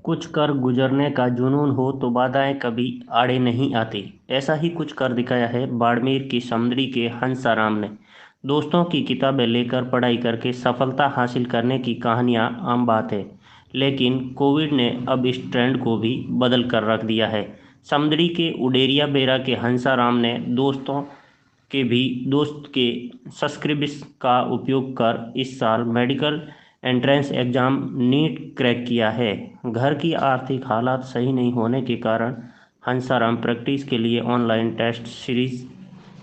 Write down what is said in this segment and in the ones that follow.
कुछ कर गुजरने का जुनून हो तो बाधाएं कभी आड़े नहीं आती। ऐसा ही कुछ कर दिखाया है बाड़मेर की समंदड़ी के हंसाराम ने। दोस्तों की किताबें लेकर पढ़ाई करके सफलता हासिल करने की कहानियां आम बात है, लेकिन कोविड ने अब इस ट्रेंड को भी बदल कर रख दिया है। समंदड़ी के उडेरिया बेरा के हंसाराम ने दोस्त के सब्सक्रिप्शन का उपयोग कर इस साल medical entrance exam NEET crack किया है। घर की आर्थिक हालात सही नहीं होने के कारण हंसाराम प्रैक्टिस के लिए ऑनलाइन टेस्ट सीरीज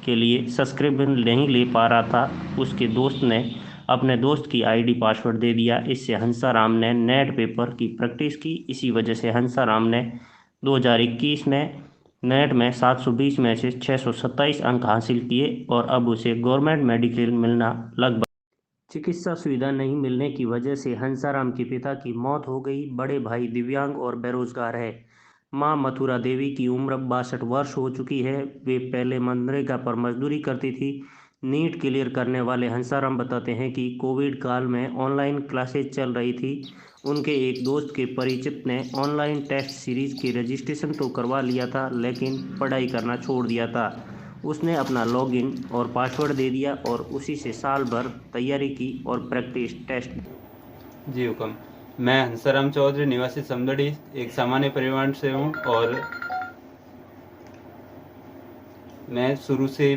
के लिए सब्सक्रिप्शन नहीं ले पा रहा था। उसके दोस्त ने अपने दोस्त की आईडी पासवर्ड दे दिया। इससे हंसाराम ने नेट पेपर की प्रैक्टिस की। इसी वजह से हंसाराम ने 2021 में नेट में 720 में से 627 अंक हासिल किए और अब उसे गवर्नमेंट मेडिकल मिलना लगभग। चिकित्सा सुविधा नहीं मिलने की वजह से हंसाराम के पिता की मौत हो गई। बड़े भाई दिव्यांग और बेरोजगार है। मां मथुरा देवी की उम्र 62 वर्ष हो चुकी है। वे पहले मनरेगा पर मजदूरी करती थी। नीट क्लियर करने वाले हंसाराम बताते हैं कि कोविड काल में ऑनलाइन क्लासेज चल रही थी। उनके एक दोस्त के परिचित ने ऑनलाइन टेस्ट सीरीज की रजिस्ट्रेशन तो करवा लिया था, लेकिन पढ़ाई करना छोड़ दिया था। उसने अपना लॉगिन और पासवर्ड दे दिया और उसी से साल भर तैयारी की और प्रैक्टिस टेस्ट। जी हुक्म। मैं हंसाराम चौधरी निवासी समदड़ी एक सामान्य परिवार से हूँ और मैं शुरू से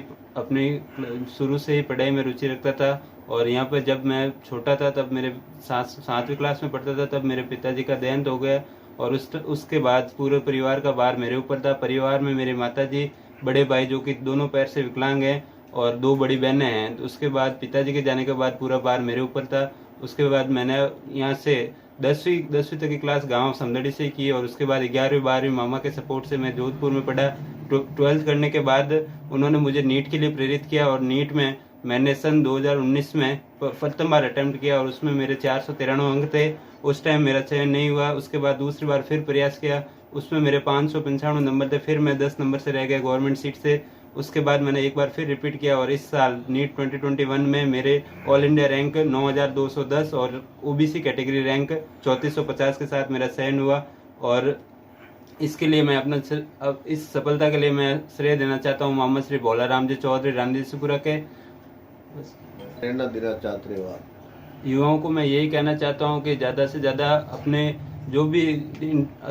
ही पढ़ाई में रुचि रखता था। और यहाँ पर जब मैं छोटा था तब मेरे 7वीं क्लास में पढ़ता था तब मेरे पिताजी का देहांत हो गया और उसके बाद पूरे परिवार का भार मेरे ऊपर था। परिवार में मेरे माताजी, बड़े भाई जो कि दोनों पैर से विकलांग हैं और 2 बड़ी बहनें हैं। उसके बाद पिताजी के जाने के बाद पूरा भार मेरे ऊपर था। उसके बाद मैंने यहाँ से 10वीं तक की क्लास गांव समदड़ी से की और उसके बाद 11वीं 12वीं मामा के सपोर्ट से मैं जोधपुर में पढ़ा। 12th करने के बाद उन्होंने मुझे नीट के लिए प्रेरित किया और नीट में मैंने सन 2019 में प्रथम बार अटेम्प्ट किया और उसमें मेरे 493 अंक थे। उस टाइम मेरा चयन नहीं हुआ। उसके बाद दूसरी बार फिर प्रयास किया, उसमें मेरे 595 नंबर थे। फिर मैं 10 नंबर से रह गया गवर्नमेंट सीट से। उसके बाद मैंने एक बार फिर रिपीट किया और इस साल नीट 2021 में मेरे ऑल इंडिया रैंक 9210 और ओबीसी कैटेगरी रैंक 3450 के साथ मेरा चयन हुआ। और इसके लिए मैं अब इस सफलता के लिए मैं श्रेय देना चाहता हूँ मोहम्मद श्री भोला राम जी चौधरी रामजीपुरा के। प्रेरणा देना चाहते हो आप युवाओं को मैं यही कहना चाहता हूँ कि ज़्यादा से ज़्यादा अपने जो भी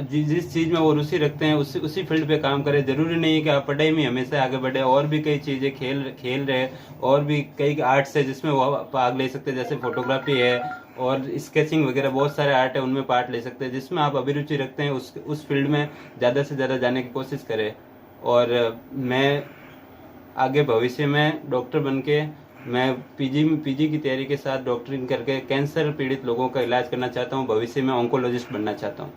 जिस चीज़ में वो रुचि रखते हैं उसी फील्ड पे काम करें। जरूरी नहीं है कि आप पढ़ाई में हमेशा आगे बढ़े, और भी कई चीज़ें खेल रहे और भी कई आर्ट्स है जिसमें वो भाग ले सकते हैं, जैसे फोटोग्राफी है और स्केचिंग वगैरह बहुत सारे आर्ट है, उनमें पार्ट ले सकते हैं। जिसमें आप अभिरुचि रखते हैं उस फील्ड में ज़्यादा से ज़्यादा जाने की कोशिश करें। और मैं आगे भविष्य में डॉक्टर बन के मैं पीजी की तैयारी के साथ डॉक्टरिंग करके कैंसर पीड़ित लोगों का इलाज करना चाहता हूँ। भविष्य में ऑन्कोलॉजिस्ट बनना चाहता हूँ।